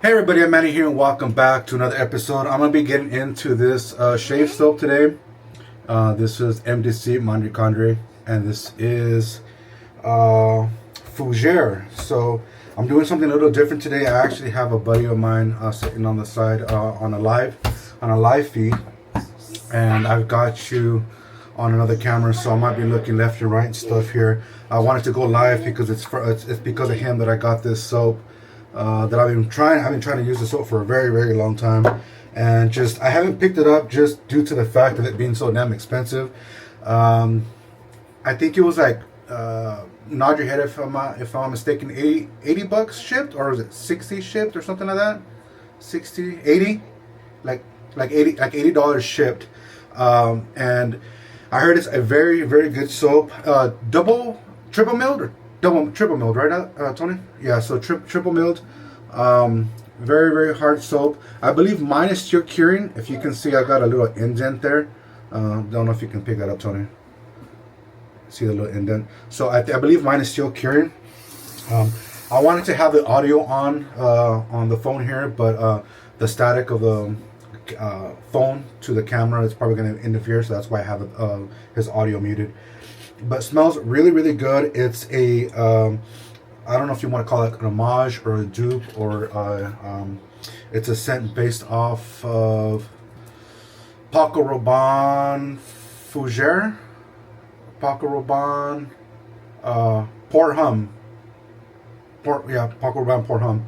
Hey everybody, I'm Manny here and welcome back to another episode. I'm going to be getting into this shave soap today. This is MDC Candre, and this is Fougère. So I'm doing something a little different today. I actually have a buddy of mine sitting on the side on a live feed, and I've got you on another camera, so I might be looking left and right and stuff here. I wanted to go live because it's because of him that I got this soap. That I've been trying to use the soap for a very long time, and just I haven't picked it up just due to the fact of it being so damn expensive. I think it was like nod your head if I'm not mistaken, 80 bucks shipped, or is it 60 shipped or something like that? 60, 80, like $80 shipped. And I heard it's a very good soap, triple milled, right, Tony? Yeah, so triple milled, very hard soap. I believe mine is still curing. If you can see, I got a little indent there. Don't know if you can pick that up, Tony. See the little indent. So I believe mine is still curing. I wanted to have the audio on the phone here, but the static of the phone to the camera is probably going to interfere, so that's why I have his audio muted. But smells really good. It's a I don't know if you want to call it an homage or a dupe, or it's a scent based off of Paco Rabanne Fougère, Paco Rabanne Port Hum, Paco Rabanne Port Hum.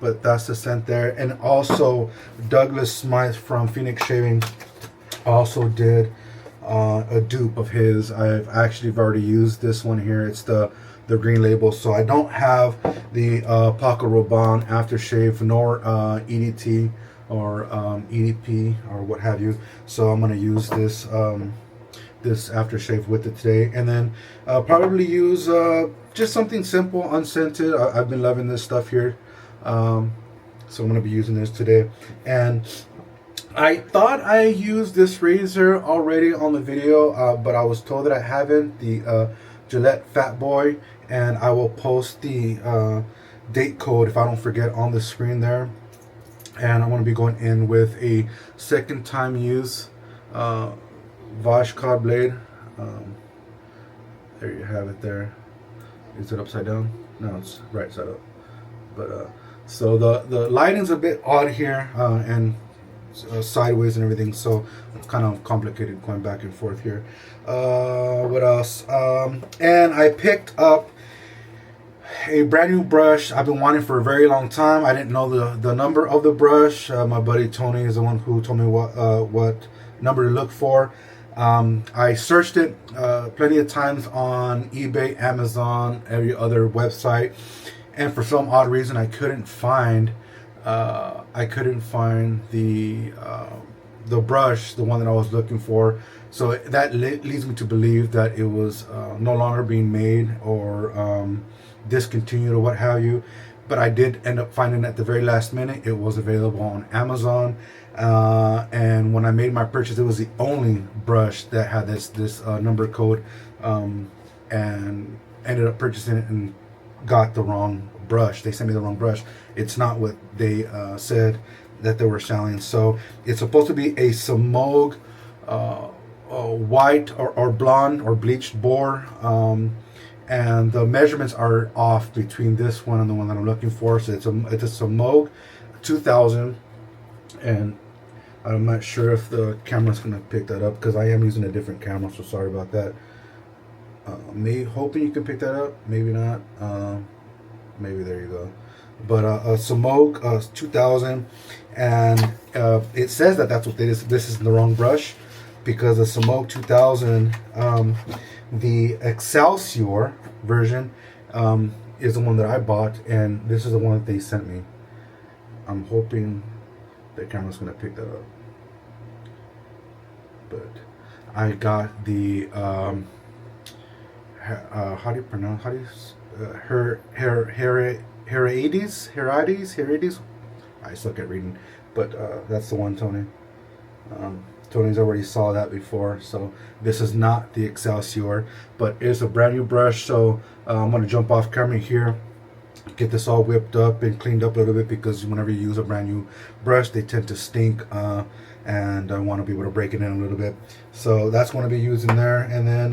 But that's the scent there. And also Douglas Smythe from Phoenix Shaving also did a dupe of his. I've already used this one here. It's the green label. So I don't have the Paco Rabanne aftershave, nor EDT or EDP or what have you. So I'm going to use this this aftershave with it today, and then probably use just something simple, unscented. I've been loving this stuff here, so I'm going to be using this today. And I thought I used this razor already on the video, but I was told that I haven't. The Gillette Fat Boy, and I will post the date code if I don't forget on the screen there. And I'm going to be going in with a second time use Vashcod blade. There you have it there. Is it upside down? No, it's right side up. But so the lighting's a bit odd here, and sideways and everything, so it's kind of complicated going back and forth here. What else? And I picked up a brand new brush I've been wanting for a very long time. I didn't know the number of the brush. My buddy Tony is the one who told me what number to look for. I searched it plenty of times on eBay, Amazon, every other website, and for some odd reason I couldn't find the brush, the one that I was looking for. So that leads me to believe that it was no longer being made, or discontinued, or what have you. But I did end up finding at the very last minute it was available on Amazon, and when I made my purchase, it was the only brush that had this number code, and ended up purchasing it and got the wrong brush. They sent me the wrong brush. It's not what they said that they were selling. So it's supposed to be a Samog white or blonde or bleached boar, and the measurements are off between this one and the one that I'm looking for. So it's a Samog 2000, and I'm not sure if the camera's gonna pick that up because I am using a different camera, so sorry about that. Hoping you can pick that up, maybe not. Maybe there you go. But a Samog 2000, and it says that that's what this is the wrong brush, because the Samog 2000, the Excelsior version, is the one that I bought, and this is the one that they sent me. I'm hoping the camera's gonna pick that up, but I got the how do you pronounce? Herades. I suck at reading, but that's the one, Tony. Tony's already saw that before, so this is not the Excelsior, but it's a brand new brush. So I'm going to jump off camera here get this all whipped up and cleaned up a little bit, because whenever you use a brand new brush, they tend to stink, and I want to be able to break it in a little bit. So that's going to be using there. And then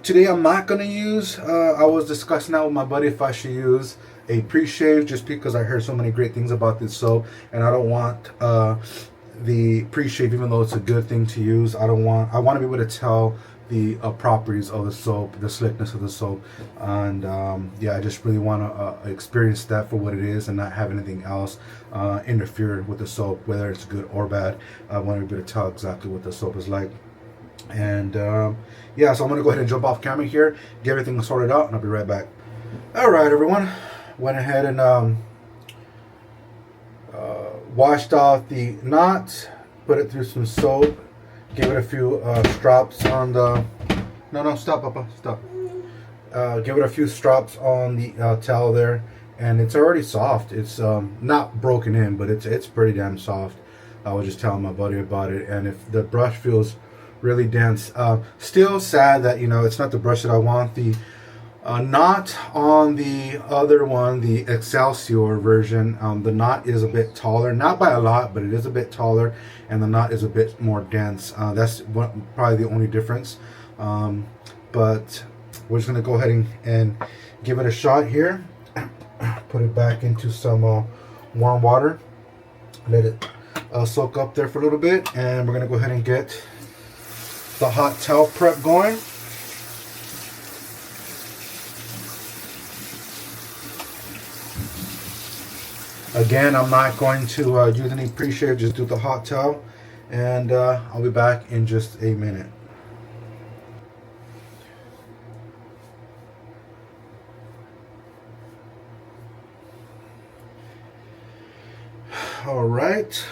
today I'm not gonna use, I was discussing that with my buddy if I should use a pre-shave, just because I heard so many great things about this soap, and I don't want the pre-shave, even though it's a good thing to use. I want to be able to tell the properties of the soap, the slickness of the soap, and yeah, I just really want to experience that for what it is, and not have anything else interfere with the soap, whether it's good or bad. I want to be able to tell exactly what the soap is like. And yeah, so I'm gonna go ahead and jump off camera here, get everything sorted out, and I'll be right back. All right, everyone, went ahead and washed off the knot, put it through some soap, give it a few strops on the stop, Papa, stop. Give it a few strops on the towel there, and it's already soft. It's not broken in, but it's pretty damn soft. I was just telling my buddy about it, and if the brush feels really dense, still sad that, you know, it's not the brush that I want. The knot on the other one, the Excelsior version, the knot is a bit taller, not by a lot, but it is a bit taller, and the knot is a bit more dense. That's probably the only difference. But we're just gonna go ahead and give it a shot here. Put it back into some warm water, let it soak up there for a little bit, and we're gonna go ahead and get the hot towel prep going. Again, I'm not going to use any pre-shave, just do the hot towel, and I'll be back in just a minute. All right.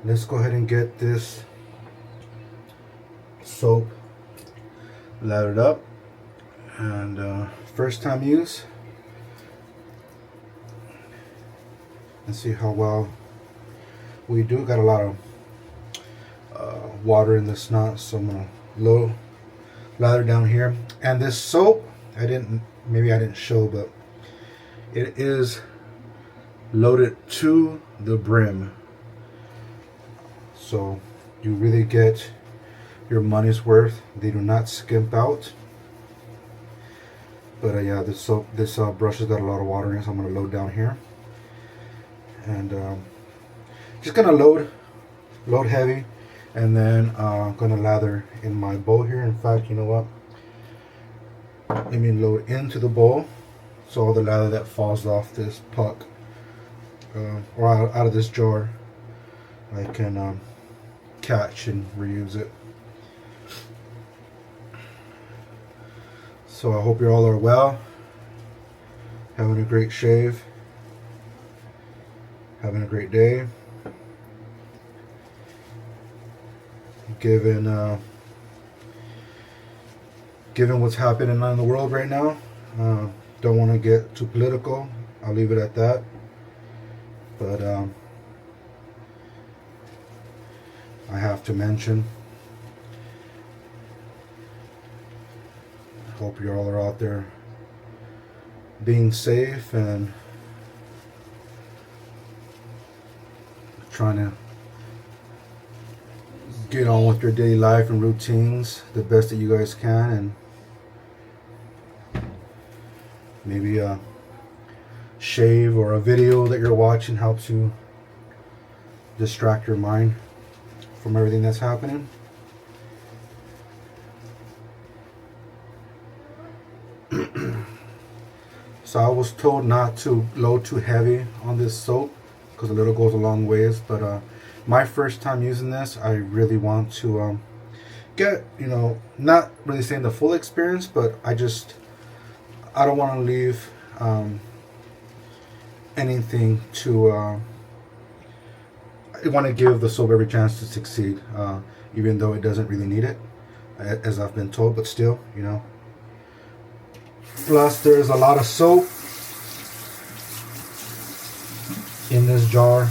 Let's go ahead and get this soap lathered up, and first time use. Let's see how well we do. Got a lot of water in this knot, so I'm gonna lather down here. And this soap, maybe I didn't show, but it is loaded to the brim. So you really get your money's worth. They do not skimp out. But yeah, this brush has got a lot of water in it, so I'm going to load down here. And just going to load heavy, and then I'm going to lather in my bowl here. In fact, you know what? Let me load into the bowl, so all the lather that falls off this puck or out of this jar, I can catch and reuse it. So I hope you all are well, having a great shave, having a great day. Given what's happening in the world right now, don't want to get too political. I'll leave it at that. But I have to mention, I hope you all are out there being safe and trying to get on with your daily life and routines the best that you guys can, and maybe a shave or a video that you're watching helps you distract your mind from everything that's happening. So I was told not to load too heavy on this soap because a little goes a long ways, but my first time using this, I really want to get, not really saying the full experience, but I don't want to leave anything to I want to give the soap every chance to succeed, even though it doesn't really need it, as I've been told, but still, Plus, there's a lot of soap in this jar.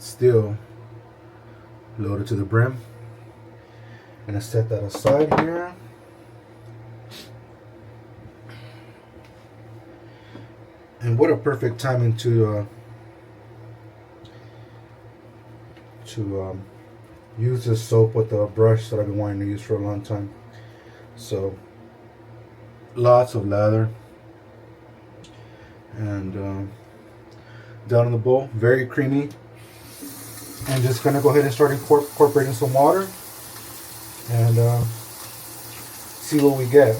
still loaded to the brim. Gonna set that aside here. And what a perfect timing to use this soap with the brush that I've been wanting to use for a long time. So lots of lather, and down in the bowl, very creamy. And just gonna go ahead and start incorporating some water and see what we get.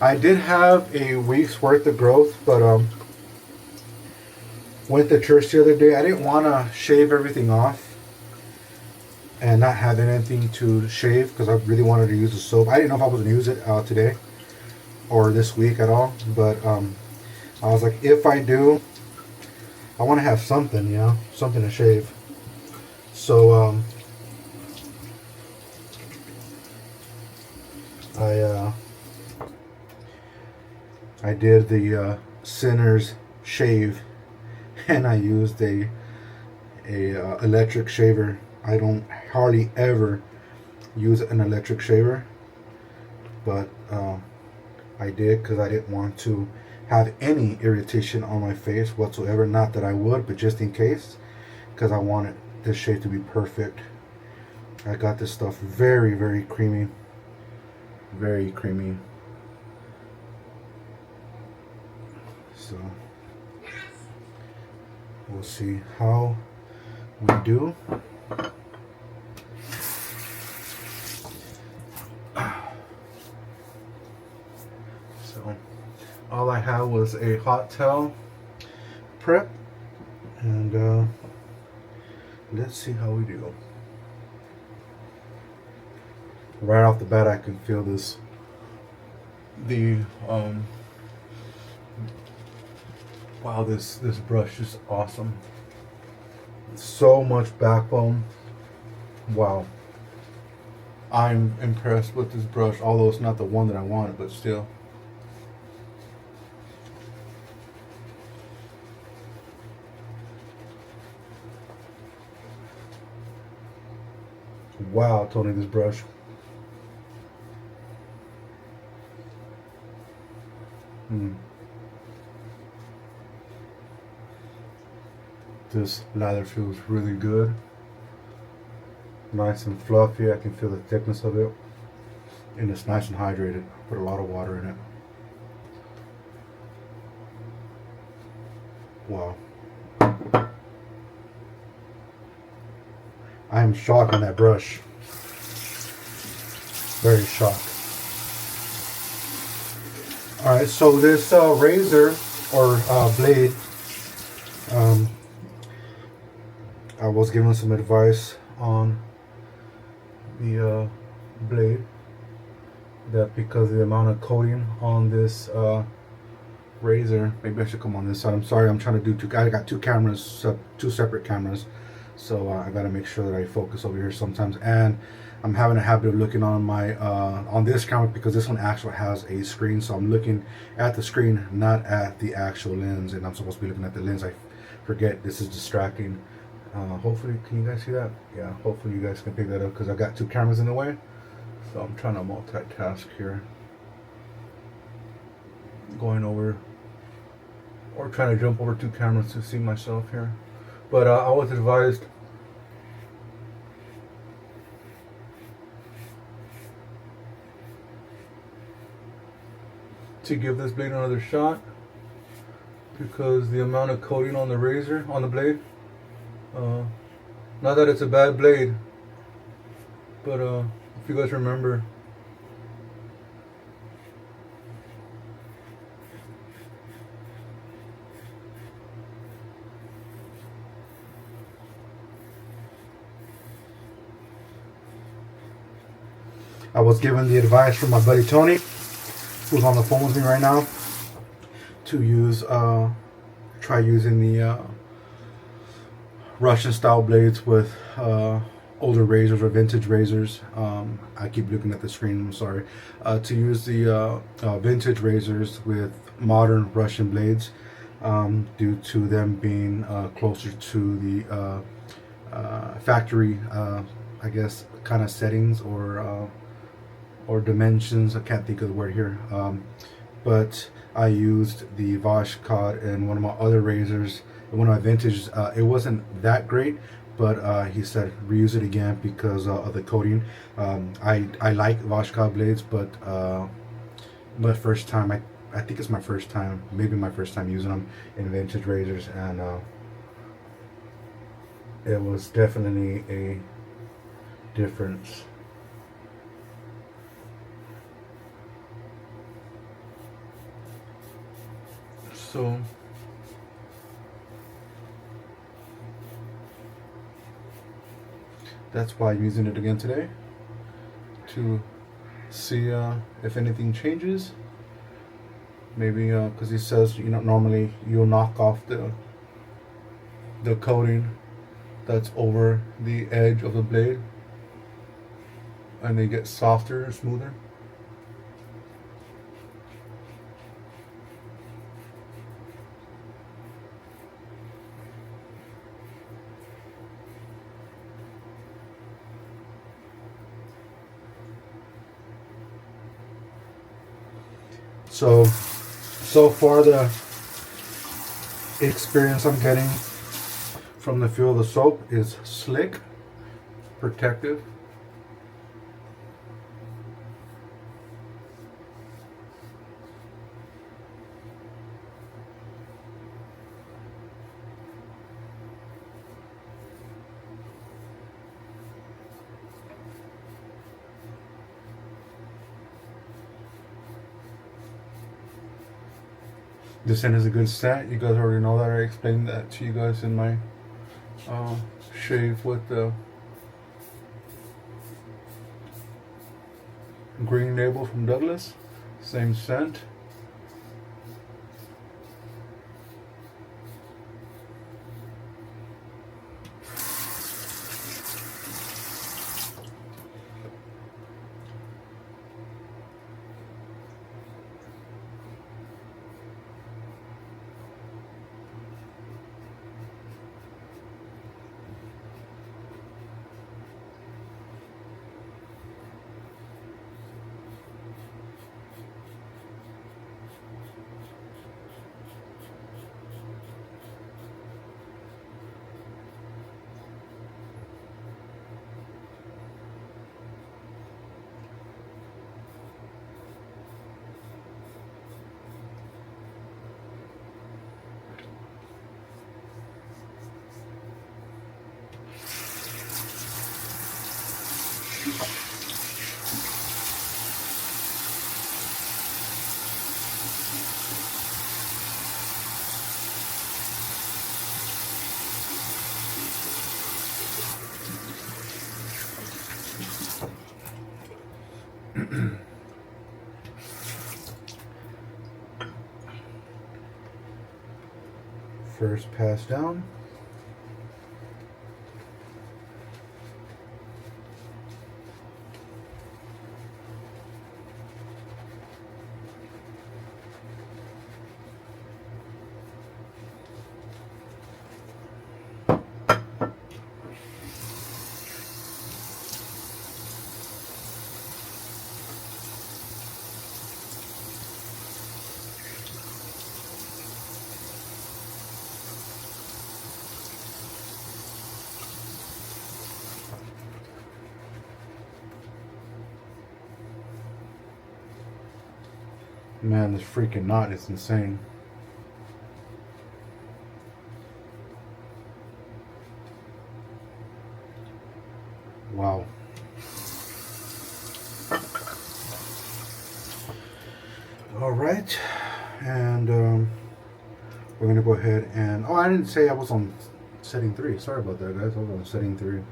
I did have a week's worth of growth, but went to church the other day. I didn't want to shave everything off and not have anything to shave because I really wanted to use the soap. I didn't know if I was going to use it today or this week at all, but I was like, if I do, I want to have something, you know, something to shave. So I did the Sinner's shave, and I used a electric shaver. I don't hardly ever use an electric shaver, but I did because I didn't want to have any irritation on my face whatsoever. Not that I would, but just in case, because I wanted this shave to be perfect. I got this stuff very, very creamy, very creamy. So we'll see how we do. So all I had was a hot towel prep, and let's see how we do. Right off the bat, I can feel wow, this brush is awesome. So much backbone. Wow. I'm impressed with this brush, although it's not the one that I wanted, but still. Wow, Tony, this brush. This lather feels really good. Nice and fluffy. I can feel the thickness of it. And it's nice and hydrated. Put a lot of water in it. Wow. I am shocked on that brush. Very shocked. Alright, so this razor or blade, I was given some advice on the blade, that because of the amount of coating on this razor, maybe I should come on this side. I'm sorry, I'm trying to do I got two cameras, two separate cameras, so I got to make sure that I focus over here sometimes. And I'm having a habit of looking on my on this camera because this one actually has a screen, so I'm looking at the screen, not at the actual lens, and I'm supposed to be looking at the lens. I forget. This is distracting. Hopefully, can you guys see that? Yeah, hopefully you guys can pick that up because I've got two cameras in the way, so I'm trying to multitask here, going over or trying to jump over two cameras to see myself here. But I was advised to give this blade another shot because the amount of coating on the razor, on the blade, not that it's a bad blade, but if you guys remember, I was given the advice from my buddy Tony, who's on the phone with me right now, to use try using the Russian style blades with older razors or vintage razors. I keep looking at the screen, I'm sorry. To use the vintage razors with modern Russian blades, due to them being closer to the factory, I guess, kind of settings or dimensions. I can't think of the word here. But I used the Vashkot in one of my other razors, one of my vintage. It wasn't that great, but he said reuse it again because of the coating. I like Vashkot blades, but first time, I think it's my first time, maybe my first time using them in vintage razors, and it was definitely a difference. So that's why I'm using it again today, to see if anything changes. Maybe because he says, you know, normally you'll knock off the coating that's over the edge of the blade, and they get softer and smoother. So far the experience I'm getting from the feel of the soap is slick, protective. This end is a good scent. You guys already know that. I explained that to you guys in my shave with the green label from Douglas. Same scent. First pass down. Man, this freaking knot is insane. Wow. All right, and we're gonna go ahead and, oh, I didn't say I was on setting 3. Sorry about that, guys. I was on setting 3.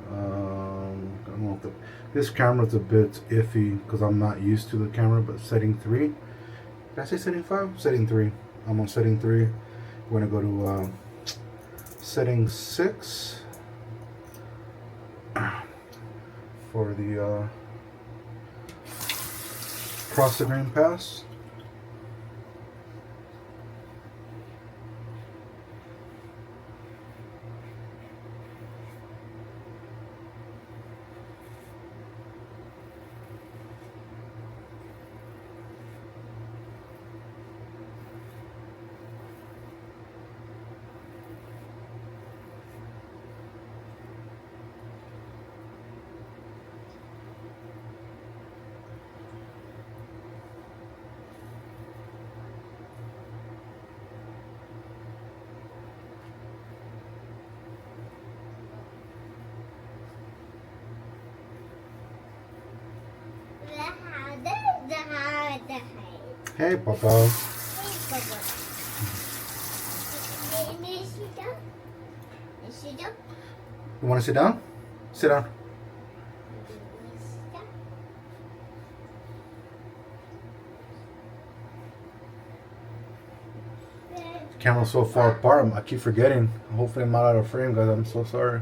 I don't know if this camera's a bit iffy because I'm not used to the camera, but setting 3, Did I say setting 5? Setting 3. I'm on setting 3. We're going to go to setting 6 for the cross the grain pass. Hey, Papa. Hey, Papa. May I sit down? May I sit down? You want to sit down? Sit down. The camera's so far apart, I keep forgetting. Hopefully I'm not out of frame, guys. I'm so sorry.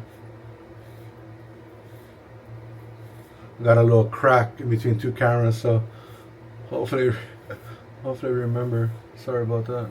Got a little crack in between two cameras, so hopefully remember. Sorry about that.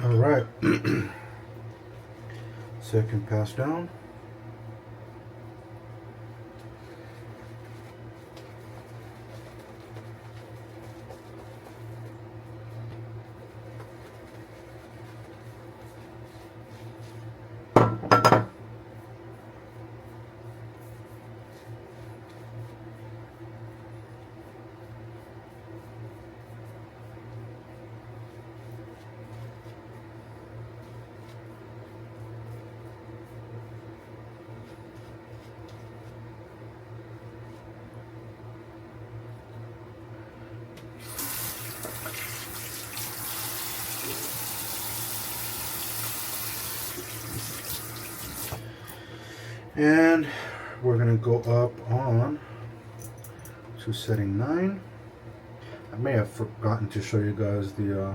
All right. Second pass down. And we're gonna go up on to setting 9. I may have forgotten to show you guys the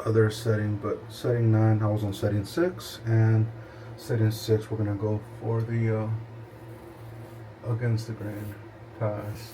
other setting, but setting 9, I was on setting 6, and setting 6 we're gonna go for the against the grain pass.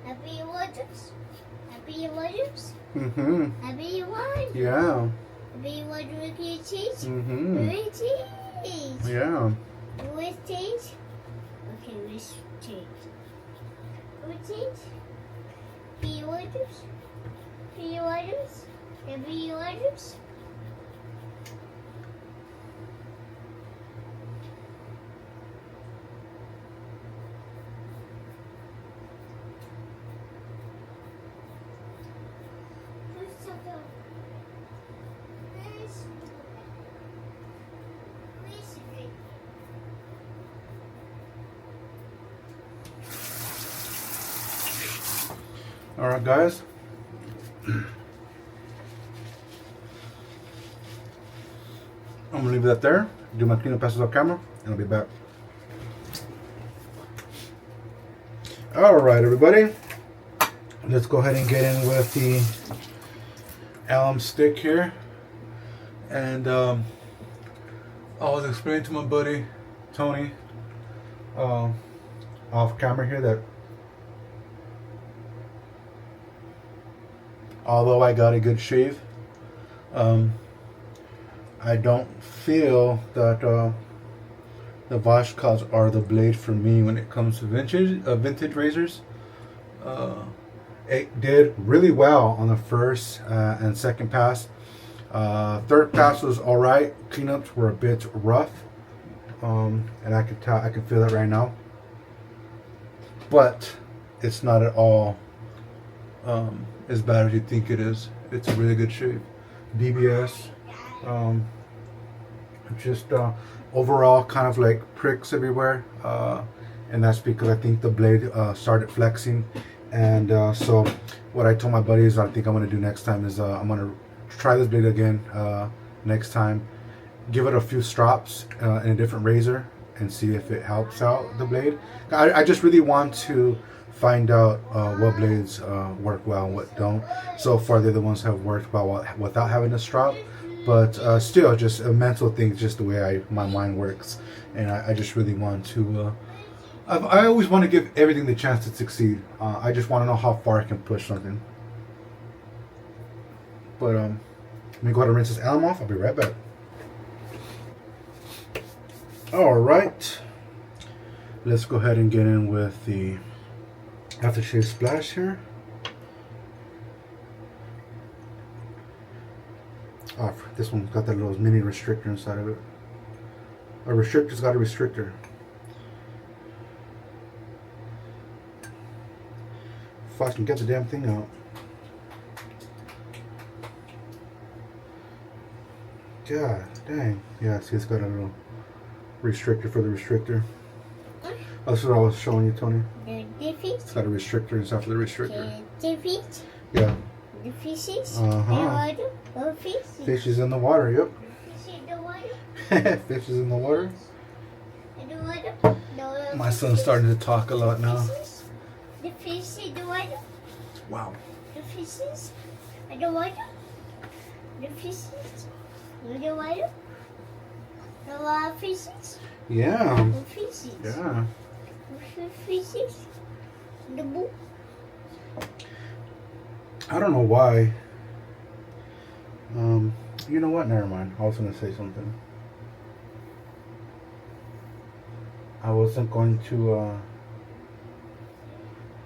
Happy waters. Happy waters. Mm-hmm. Happy wine. Yeah. Happy water with cheese. Mm-hmm. With cheese. Yeah. With cheese. Okay, with cheese. With cheese. Happy waters. Happy waters. Happy waters. All right, guys. I'm gonna leave that there. Do my cleanup passes off camera, and I'll be back. All right, everybody. Let's go ahead and get in with the alum stick here. And I was explaining to my buddy Tony off camera here that although I got a good shave, I don't feel that the Vashkas are the blade for me when it comes to vintage razors. It did really well on the first and second pass. Third pass was all right. Cleanups were a bit rough, and I can feel it right now. But it's not at all as bad as you think it is. It's a really good shave. DBS. Just overall kind of like pricks everywhere, and that's because I think the blade started flexing. And so what I told my buddies I think I'm going to do next time is I'm going to try this blade again next time, give it a few strops in a different razor and see if it helps out the blade. I just really want to find out what blades work well and what don't. So far they're the ones that have worked well without having a strop, but still just a mental thing, just the way my mind works. And I just really want to I always want to give everything the chance to succeed. I just want to know how far I can push something. But let me go ahead and rinse this alum off. I'll be right back. All right, let's go ahead and get in with the aftershave splash here. Oh, this one's got that little mini restrictor inside of it. A restrictor's got a restrictor. If I can get the damn thing out. God dang. Yeah, see, it's got a little restrictor for the restrictor. That's what I was showing you, Tony. The fish. It's got a restrictor inside for the restrictor. The fish. Yeah. The fishes. Uh-huh. The fish. Fish is in the water, yep. Fish in the water. Fish is in the water. In the water. The My son's starting to talk a lot now. fishes. The fish in the water. Wow. The fishes in the water. The fishes in the water. The fishes. Yeah. The fishes. Yeah. The fishes. The book. I don't know why. You know what? Never mind. I was going to say something. I wasn't going to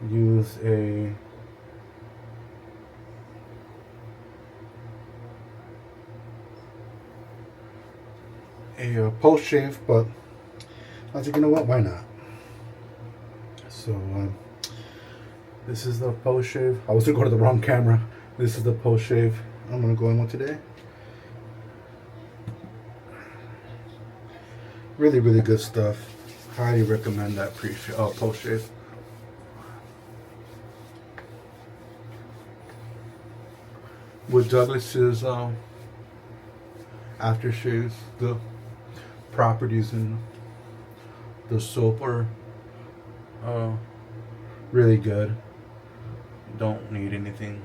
use a post shave, but I was like, you know what? Why not? So this is the post shave. I was gonna go to the wrong camera. This is the post shave I'm gonna go in with today. Really, really good stuff. Highly recommend that post shave. With Douglas's aftershaves, the properties in the soap are really good. Don't need anything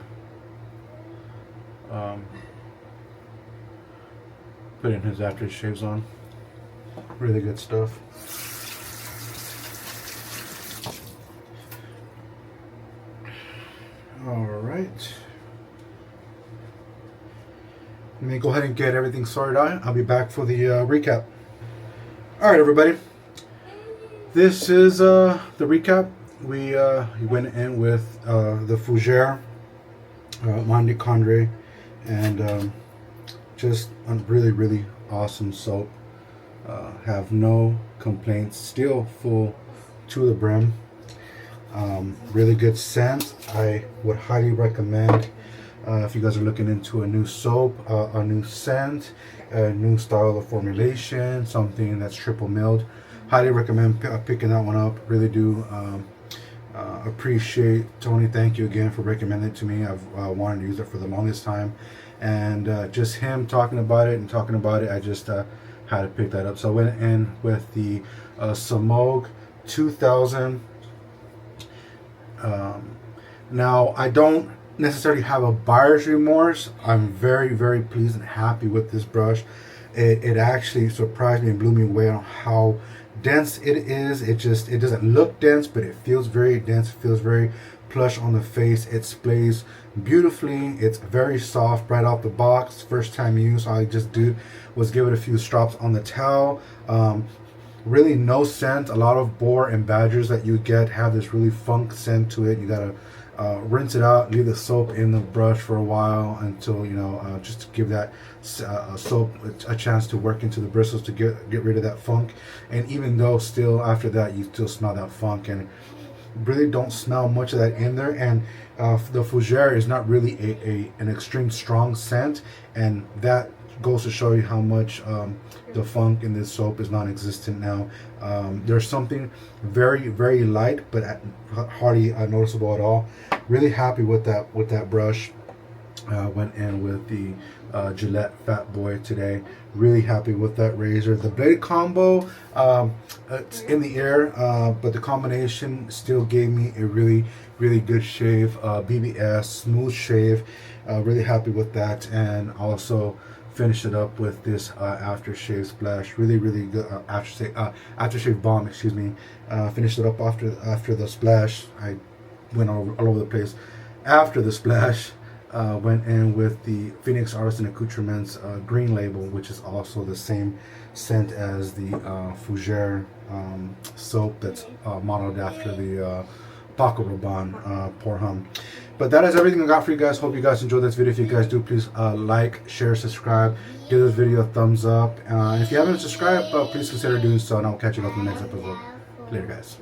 putting his aftershaves on. Really good stuff. All right. Let me go ahead and get everything sorted out. I'll be back for the recap. All right, everybody. This is the recap. We went in with the Fougère, Candre, and just a really, really awesome soap. Have no complaints. Still full to the brim. Really good scent. I would highly recommend if you guys are looking into a new soap, a new scent, a new style of formulation, something that's triple milled. Highly recommend picking that one up. Really do appreciate Tony. Thank you again for recommending it to me. I've wanted to use it for the longest time, and just him talking about it, I just had to pick that up. So I went in with the Samog 2000. Now I don't necessarily have a buyer's remorse. I'm very, very pleased and happy with this brush. It actually surprised me and blew me away on how dense it is. It doesn't look dense, but it feels very dense. It feels very plush on the face. It sprays beautifully. It's very soft right out the box. First time use, all I just did was give it a few drops on the towel. Really no scent. A lot of boar and badgers that you get have this really funk scent to it. You gotta rinse it out, leave the soap in the brush for a while until just to give that soap a chance to work into the bristles to get rid of that funk. And even though still after that you still smell that funk, and really don't smell much of that in there. And the Fougère is not really an extreme strong scent, and that goes to show you how much the funk in this soap is non-existent now. There's something very, very light, but hardly noticeable at all. Really happy with that brush. Went in with the Gillette Fat Boy today. Really happy with that razor. The blade combo, it's in the air, but the combination still gave me a really, really good shave. BBS, smooth shave. Really happy with that, and also finished it up with this aftershave splash. Really, really good aftershave bomb. Excuse me. Finished it up after the splash. I went all over the place. After the splash, went in with the Phoenix Artisan Accoutrements green label, which is also the same scent as the Fougère soap that's modeled after the Paco Rabanne Pour Homme. But that is everything I got for you guys. Hope you guys enjoyed this video. If you guys do, please like, share, subscribe, give this video a thumbs up. If you haven't subscribed, please consider doing so, and I'll catch you guys in the next episode. Later, guys.